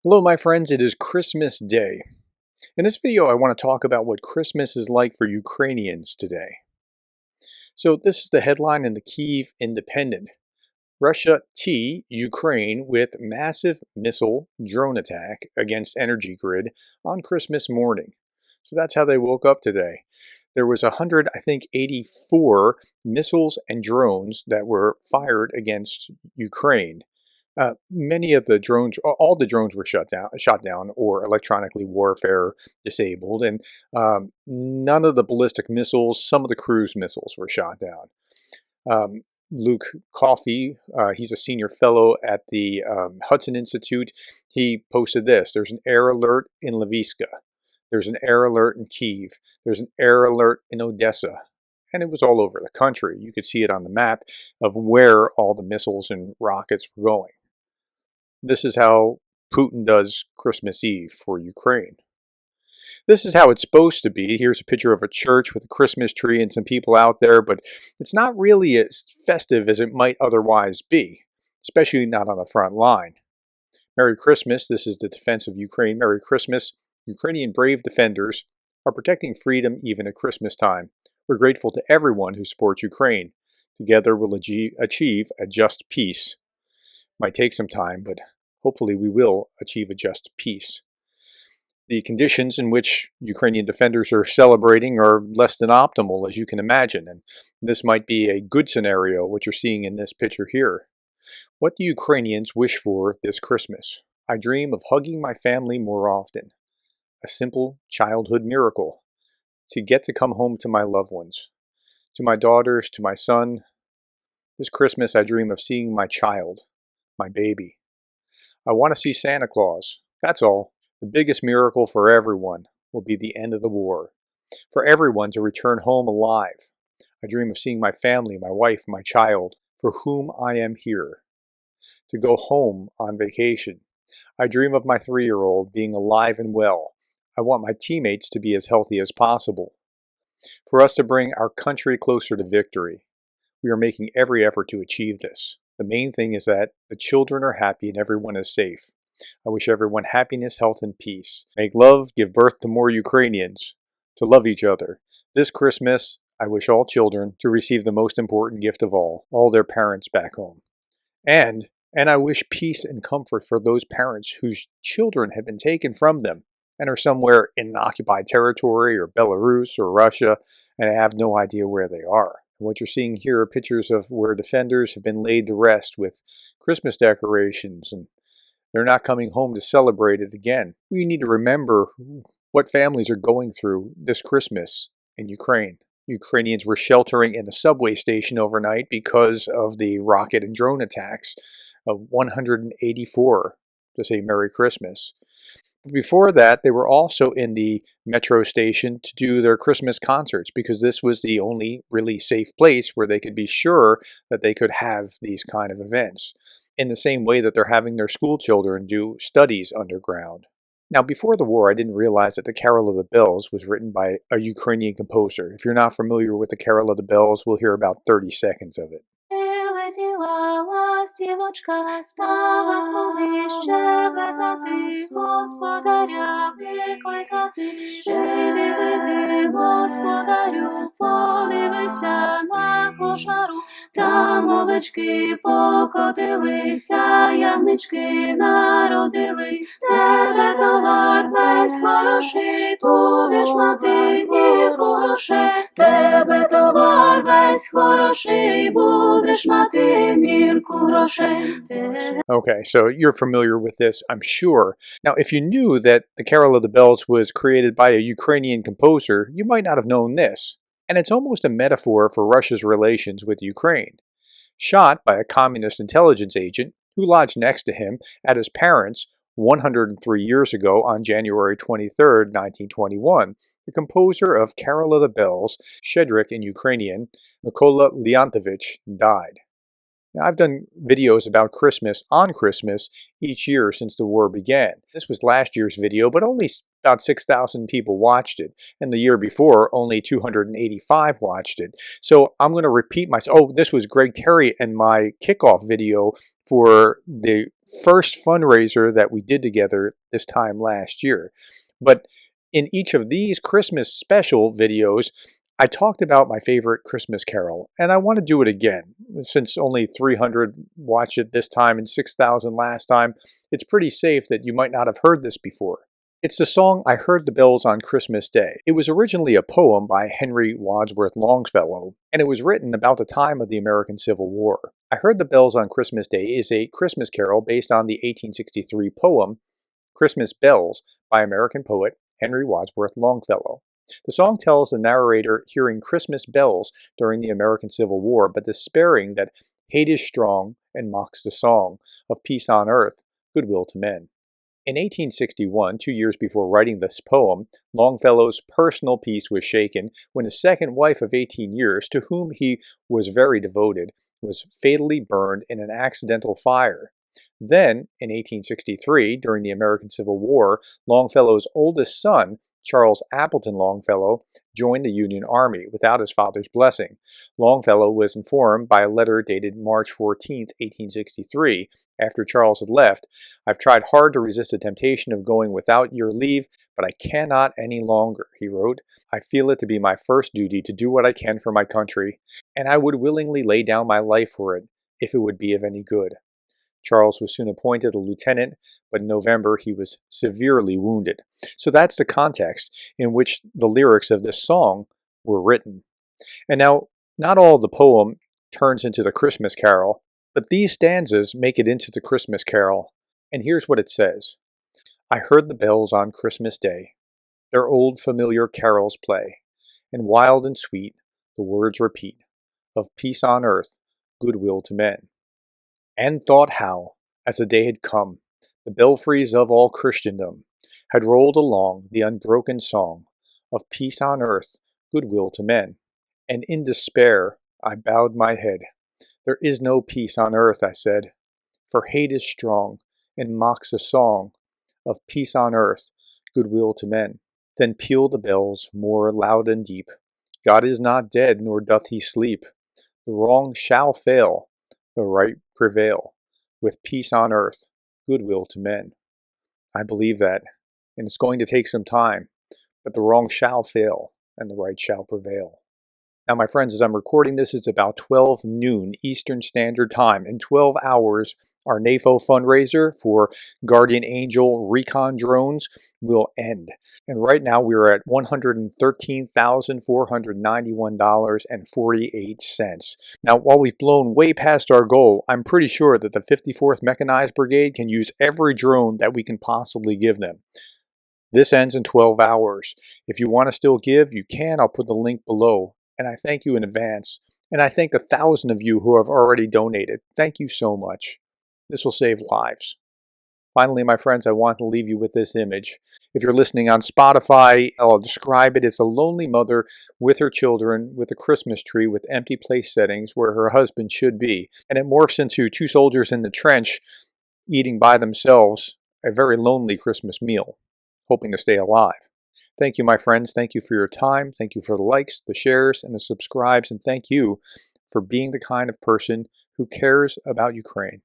Hello my friends, it is Christmas Day. In this video I want to talk about what Christmas is like for Ukrainians today. So this is the headline in the Kyiv Independent. Russia Ukraine with massive missile drone attack against energy grid on Christmas morning. So that's how they woke up today. There was 84 missiles and drones that were fired against Ukraine. Many of the drones, all the drones were shot down or electronically warfare disabled, and none of the ballistic missiles, some of the cruise missiles were shot down. Luke Coffey, he's a senior fellow at the Hudson Institute. He posted this: there's an air alert in Lviska. There's an air alert in Kyiv. There's an air alert in Odessa. And it was all over the country. You could see it on the map of where all the missiles and rockets were going. This is how Putin does Christmas Eve for Ukraine. This is how it's supposed to be. Here's a picture of a church with a Christmas tree and some people out there, but it's not really as festive as it might otherwise be, especially not on the front line. Merry Christmas. This is the defense of Ukraine. Merry Christmas. Ukrainian brave defenders are protecting freedom even at Christmas time. We're grateful to everyone who supports Ukraine. Together we'll achieve a just peace. Might take some time, but hopefully we will achieve a just peace. The conditions in which Ukrainian defenders are celebrating are less than optimal, as you can imagine, and this might be a good scenario, what you're seeing in this picture here. What do Ukrainians wish for this Christmas? I dream of hugging my family more often. A simple childhood miracle. To get to come home to my loved ones. To my daughters, to my son. This Christmas I dream of seeing my child. My baby. I want to see Santa Claus. That's all. The biggest miracle for everyone will be the end of the war. For everyone to return home alive. I dream of seeing my family, my wife, my child, for whom I am here. To go home on vacation. I dream of my 3-year-old being alive and well. I want my teammates to be as healthy as possible. For us to bring our country closer to victory. We are making every effort to achieve this. The main thing is that the children are happy and everyone is safe. I wish everyone happiness, health, and peace. Make love, give birth to more Ukrainians, to love each other. This Christmas, I wish all children to receive the most important gift of all their parents back home. And I wish peace and comfort for those parents whose children have been taken from them and are somewhere in occupied territory or Belarus or Russia and have no idea where they are. What you're seeing here are pictures of where defenders have been laid to rest with Christmas decorations, and they're not coming home to celebrate it again. We need to remember what families are going through this Christmas in Ukraine. Ukrainians were sheltering in the subway station overnight because of the rocket and drone attacks of 184 to say Merry Christmas. Before that, they were also in the metro station to do their Christmas concerts because this was the only really safe place where they could be sure that they could have these kind of events, in the same way that they're having their school children do studies underground. Now, before the war, I didn't realize that the Carol of the Bells was written by a Ukrainian composer. If you're not familiar with the Carol of the Bells, we'll hear about 30 seconds of it. Летіла ластівочка, стала собі щебетати, господаря викликати. Живи, веди, господарю, подивися на кошару. Там овечки покотилися, ягнички народились. Тебе товар весь хороший, будеш мати мірку грошей. Тебе товар весь хороший, будеш мати мірку грошей. Okay, so you're familiar with this, I'm sure. Now, if you knew that the Carol of the Bells was created by a Ukrainian composer, you might not have known this. And it's almost a metaphor for Russia's relations with Ukraine. Shot by a communist intelligence agent who lodged next to him at his parents' 103 years ago on January 23, 1921, the composer of Carol of the Bells, Shedrik in Ukrainian, Mykola Leontovich, died. Now, I've done videos about Christmas on Christmas each year since the war began. This was last year's video, but only about 6,000 people watched it. And the year before, only 285 watched it. So I'm going to repeat myself. Oh, this was Greg Terry and my kickoff video for the first fundraiser that we did together this time last year. But in each of these Christmas special videos, I talked about my favorite Christmas carol, and I want to do it again. Since only 300 watched it this time and 6,000 last time, it's pretty safe that you might not have heard this before. It's the song I Heard the Bells on Christmas Day. It was originally a poem by Henry Wadsworth Longfellow, and it was written about the time of the American Civil War. I Heard the Bells on Christmas Day is a Christmas carol based on the 1863 poem Christmas Bells by American poet Henry Wadsworth Longfellow. The song tells the narrator hearing Christmas bells during the American Civil War, but despairing that hate is strong and mocks the song of peace on earth, goodwill to men. In 1861, 2 years before writing this poem, Longfellow's personal peace was shaken when his second wife of 18 years, to whom he was very devoted, was fatally burned in an accidental fire. Then, in 1863, during the American Civil War, Longfellow's oldest son, Charles Appleton Longfellow, joined the Union Army without his father's blessing. Longfellow was informed by a letter dated March 14, 1863, after Charles had left, "I've tried hard to resist the temptation of going without your leave, but I cannot any longer," he wrote. "I feel it to be my first duty to do what I can for my country, and I would willingly lay down my life for it, if it would be of any good." Charles was soon appointed a lieutenant, but in November he was severely wounded. So that's the context in which the lyrics of this song were written. And now, not all of the poem turns into the Christmas carol, but these stanzas make it into the Christmas carol. And here's what it says. I heard the bells on Christmas Day, their old familiar carols play, and wild and sweet the words repeat, of peace on earth, goodwill to men. And thought how, as the day had come, the belfries of all Christendom had rolled along the unbroken song of peace on earth, goodwill to men. And in despair I bowed my head. There is no peace on earth, I said, for hate is strong and mocks the song of peace on earth, goodwill to men. Then peal the bells more loud and deep. God is not dead, nor doth he sleep. The wrong shall fail, the right prevail, with peace on earth, goodwill to men. I believe that, and it's going to take some time, but the wrong shall fail, and the right shall prevail. Now, my friends, as I'm recording this, it's about 12 noon Eastern Standard Time. In 12 hours, our NAFO fundraiser for Guardian Angel recon drones will end. And right now we're at $113,491.48. Now, while we've blown way past our goal, I'm pretty sure that the 54th Mechanized Brigade can use every drone that we can possibly give them. This ends in 12 hours. If you want to still give, you can. I'll put the link below. And I thank you in advance. And I thank the 1,000 of you who have already donated. Thank you so much. This will save lives. Finally, my friends, I want to leave you with this image. If you're listening on Spotify, I'll describe it. It's a lonely mother with her children with a Christmas tree with empty place settings where her husband should be. And it morphs into two soldiers in the trench eating by themselves a very lonely Christmas meal, hoping to stay alive. Thank you, my friends. Thank you for your time. Thank you for the likes, the shares, and the subscribes. And thank you for being the kind of person who cares about Ukraine.